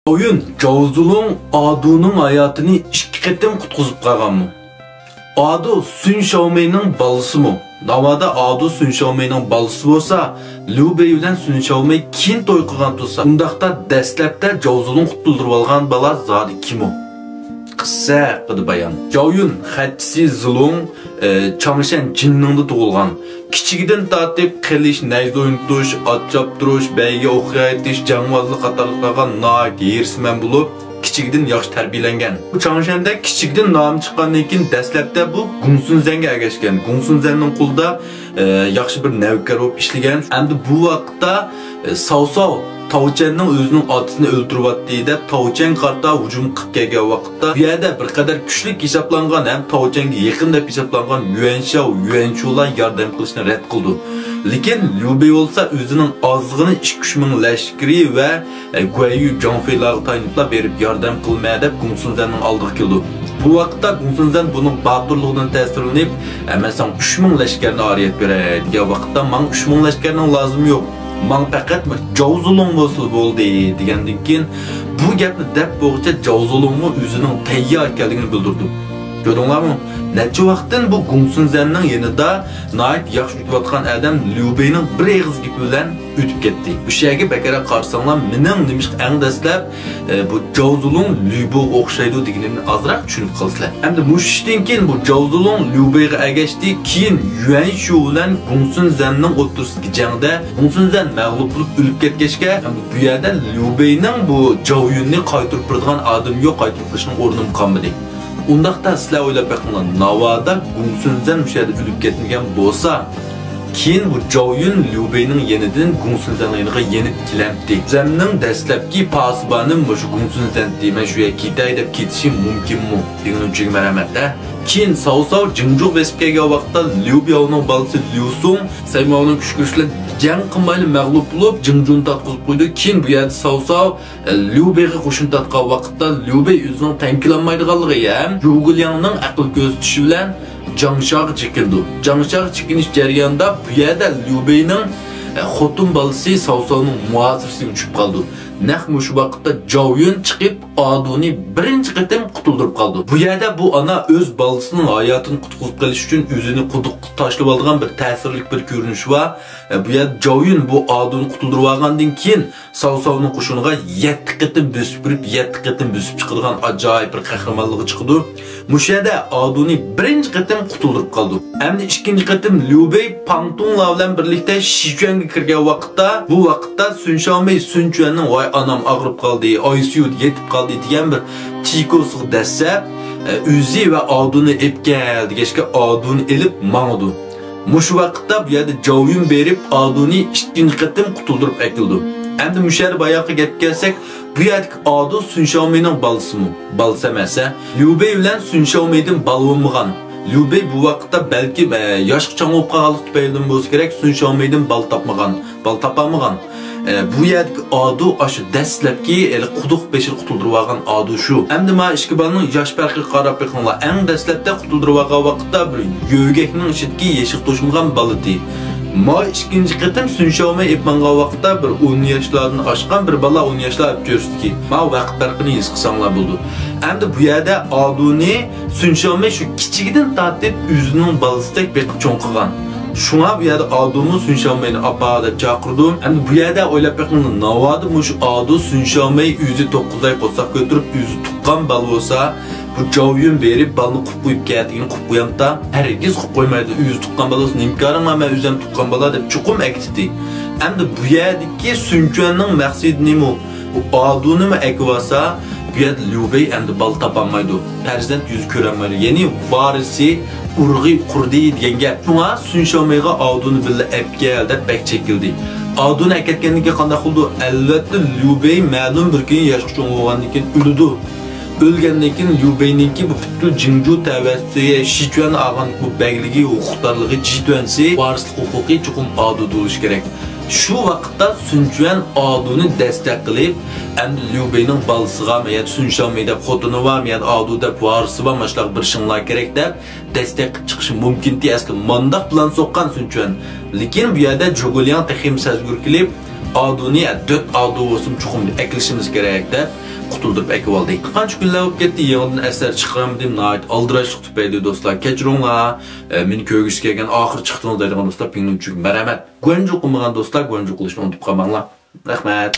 Oyun Jovzulung Adu'nun hayatını iki ketim kutkuzup kalganmı? Adu Sun Xiaomei'nin balısı mı? Davada Adu Sun Xiaomei'nin balısı olsa, Liu Bei bilen Sun Xiaomei kin toy kılgan tutsa, undaqda dastlabda Jovzulung qutuldurup algan bala zadi kim o? Qissa qıdı bayan. Joyun xatchisi Zulung Changshan Jinningsda tug'ilgan. Kichigidan tartib qilish, nayza o'ynatish, ot choptirish, bayga o'q aytish, jangvozlik qatorliqlarga noit yersman bo'lib, kichigidan yaxshi tarbiyalangan. Bu Changshanda kichigidan nom chiqqandan keyin dastlabda bu Gongsun Zanga ergashgan. Gongsun Zanning qo'lida yaxshi bir navkar bo'lib ishlagan. Endi bu vaqtda Cao Cao Tao Chenning o'zining otasini o'ldiryapti deb Tao Chen qarta hujum qilib kelgan vaqtda bu yerda bir qadar kuchli hisoblangan ham Tao Chenga yaqin deb hisoblangan Yuan Shao, Yuan Chular yordam qilishni rad qildi. Lekin Liu Bei bo'lsa o'zining ozg'ini 2-3 ming lashkari va Guayu Zhongfeilarga tayinlab berib yordam qilmay deb Gongsun Zanning oldiga keldi. Bu vaqtda Gongsun Zan buning botirligidan ta'sirlanib, "Men sen 3 ming lashkarni oriyat beray" degan vaqtda, "Men 3 ming lashkarning lozimi yo'q. Men faqat Jovzulung bo'lsa bo'ldi" degandan keyin bu gapni deb bo'g'cha Jovzulungni o'zining tayyor ekanligini bildirdi. Ko'rdinglarmi? Necha vaqtdan bu Gongsun Zanning yanida noit yaxshi o'tayotgan odam Liu Beining bir eg'iz gapi bilan o'tib ketdi. Bu yerga bakara qarsanglar, mening nimish eng dastlab bu Jovzulung Liu Beiga o'xshaydi deganimni ozroq tushunib qolsizlar. Endi bu ishdan keyin bu Jovzulung Liu Beiga ergashdi, keyin Yuan Shu bilan Gongsun Zanning o'rtasidagi jangda Gongsun Zan mag'lub bo'lib o'lib ketgachga, bu yerda Liu Beining bu Jovyunni qaytarib turadigan odam yo'q, qaytarib turishning o'rni qolmadi. Undaqda sizlar o'ylab baqinglar, navoda Gongsun Zan o'sha yerda o'lib ketmagan bo'lsa, keyin bu Jovyun Liu Beining yenidan Gongsun Zanning yenib kelamdi. Zamning dastlabki pasibani shu Gongsun Zan deyman, shu yerga ketay deb ketishi mumkinmi degan uchun maramatda. Keyin Cao Cao Jingzhou besib kelgan vaqtda Liu Biaoning balasi Liu Song Saymoning kuch bilan jang qilmayli mag'lub bo'lib Jingzhou'ni tatqizib qo'ydi. Keyin bu yerda Cao Cao Liu Beiga qo'shin tatqan vaqtda Liu Bei o'zining tankilanmaydiganligi ham Zhuge Liangning aql ko'rsatishi bilan Jiangshaga chekildi. Jiangshaga chekinish jarayonida bu yerda Liu Beining xotin balasi Cao Caoning muasirasiga tushib qoldi. Naq shu vaqtda Jovyun chiqib Aduni birinchi qatim qutuldirib qoldi. Bu yerda bu ana o'z balasining hayotini qutqizib qolish uchun o'zini quduqqa tashlab olgan bir ta'sirli bir ko'rinish va bu yerda Jovyun bu Aduni qutuldirib olgandan keyin Cao Caoning qo'shiniga 7 qatim bosib kirib, 7 qatim bosib chiqadigan ajoyib bir qahramonligi chiqdi. Bu yerda Aduni birinchi qatim qutuldirib qoldi. Endi ikkinchi qatim Liu Bei Pangtonglar bilan birlikda Sichuan'ga kirgan vaqtda, bu vaqtda Sun Xiaomei Sun Quanning "Voy anam og'rib qoldi, ICU'ga yetib qoldi" degan bir chikosiq dastlab o'zi va Aduni epkel degashga Aduni elib mangdi. Mush vaqtda bu yerda Jovyun berib Aduni ikkinchi qatim qutuldirib akildi. Endi mushar bayoqqa gap kelsak, bu yerda Adu Sun Xiaomei'ning balasimi? Balasi emas. Liu Bei bilan Sun Xiaomei'dan balvonmagan. Liu Bei bu vaqtda balki yoshga chang bo'lib qolganlik tufaylidan bo'lsa kerak, Sun Xiaomei'dan bal topamagan. Bu yerda Adu aşı dastlabki quduq beshir qutuldirib olgan Adu shu. Endi ma ikki balaning yosh farqiga qarab beqinglar. Eng dastlabda qutuldirib olgan vaqtda bir yo'gakning ichidagi yeshiq to'shmagan balati. Ma ikkinchi qatim Sun Xiaomei epmangan vaqtda bir 10 yoshlardan oshgan bir bala 10 yoshlar ko'rsatdi. Ma vaqt farqini his qilsanglar bo'ldi. Endi bu yerda Aduni Sun Xiaomei shu kichigidan tortib o'zining balasidek beqib cho'ng qilgan. Şuna bu yerda Aduni Sun Xiaomei'ni apa deb chaqirdi. Endi bu yerda o'ylab baqinglar, navoda mush Adu Sun Xiaomei o'zi 9 oy qo'saq ko'tirib o'zi tuqqan bal bo'lsa, bu Jovyun berib balni qilib qo'yib ketdigini qilib qo'yanda, hargiz qilib qo'ymaydi. O'zi tuqqan balosini imkonim men o'zim tuqqan bala deb chuqum aytdi. Endi bu yerdagi Sun Quanning maqsadi nima? Bu Adunimi ekvasa, bu yerda Liu Bei endi bal topolmaydi. Farzand yuz ko'rolmaydi. Ya'ni varisi urg'i qurdi degan gap. Shunga Sun Xiaomei'ga Aduni billa epkel deb bek chekildi. Aduni aketganlikka qanday qildi? Albatta Liu Bei ma'lum bir kun yoshga cho'ng bo'lgandan keyin o'ldi. O'lgandan keyin Liu Bei'ninki bu butkul Jingzhou tavasiga Sichuan olgan bu bagligi, huquqdorligi, jitvansi, varislik huquqi chuqum Adu bo'lish kerak. Shu vaqtda Sun Quan Aduni dastak qilib, endi Liu Bei'ning balasiga ya Sun Xiaomei deb xotini va ya Adu deb varisi va mashlar bir shinglar kerak deb dastak chiqishi mumkin edi. Asli mandaq bilan so'qqan Sun Quan. Lekin bu yerda Zhuge Liang taxim sazgur qilib, Aduni 4 Adu o'sim chuqum eklishimiz kerak deb qutuldirib akib oldi. Qancha kunlar o'tib ketdi, yangidan asar chiqarmadim, nəhayət aldırışlıq tüpəydi dostlar. Kechiringlar. Meni ko'rgisi kelgan oxir chiqdingiz deydigan do'stlar, ko'nglim uchun marhamat. Go'nju qilmagan do'stlar, go'nju qilishni unutib qolmanglar. Rahmat.